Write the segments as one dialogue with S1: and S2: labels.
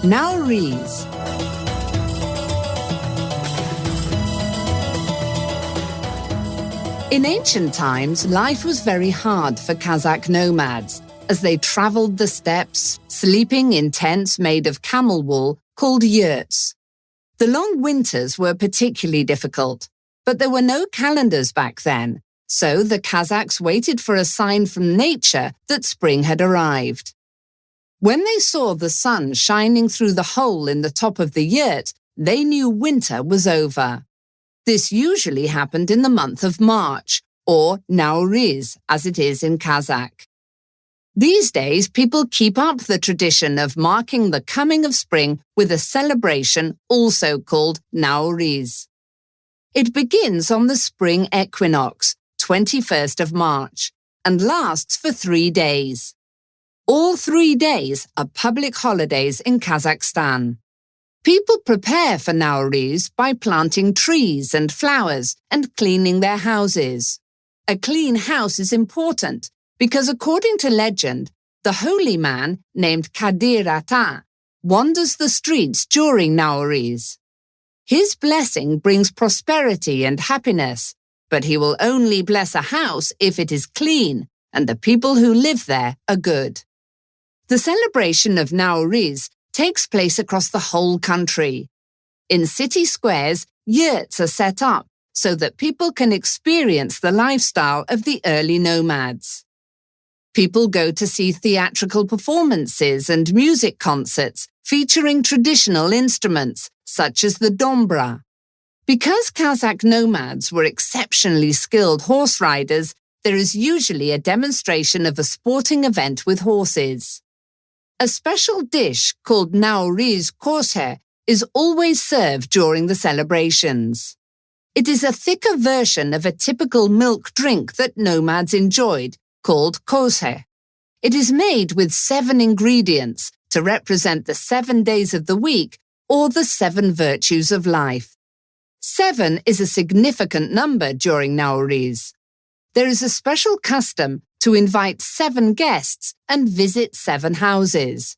S1: NAURYZ. In ancient times, life was very hard for Kazakh nomads as they traveled the steppes, sleeping in tents made of camel wool called yurts. The long winters were particularly difficult, but there were no calendars back then, so the Kazakhs waited for a sign from nature that spring had arrived. When they saw the sun shining through the hole in the top of the yurt, they knew winter was over. This usually happened in the month of March, or NAURYZ, as it is in Kazakh. These days, people keep up the tradition of marking the coming of spring with a celebration also called NAURYZ. It begins on the spring equinox, 21st of March, and lasts for 3 days. All 3 days are public holidays in Kazakhstan. People prepare for NAURYZ by planting trees and flowers and cleaning their houses. A clean house is important because, according to legend, the holy man named Kadir Ata wanders the streets during NAURYZ. His blessing brings prosperity and happiness, but he will only bless a house if it is clean and the people who live there are good. The celebration of NAURYZ takes place across the whole country. In city squares, yurts are set up so that people can experience the lifestyle of the early nomads. People go to see theatrical performances and music concerts featuring traditional instruments such as the dombra. Because Kazakh nomads were exceptionally skilled horse riders, there is usually a demonstration of a sporting event with horses. A special dish called NAURYZ kosher is always served during the celebrations. It is a thicker version of a typical milk drink that nomads enjoyed, called kosher. It is made with 7 ingredients to represent the 7 days of the week or the 7 virtues of life. 7 is a significant number during NAURYZ. There is a special custom to invite 7 guests and visit 7 houses.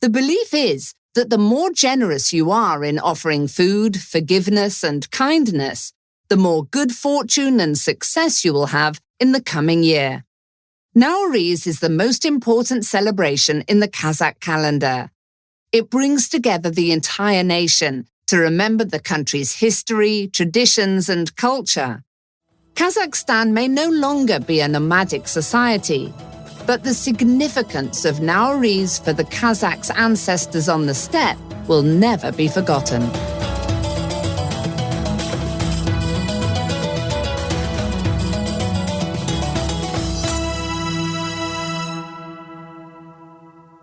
S1: The belief is that the more generous you are in offering food, forgiveness, and kindness, the more good fortune and success you will have in the coming year. NAURYZ is the most important celebration in the Kazakh calendar. It brings together the entire nation to remember the country's history, traditions, and culture. Kazakhstan may no longer be a nomadic society, but the significance of NAURYZ for the Kazakhs' ancestors on the steppe will never be forgotten.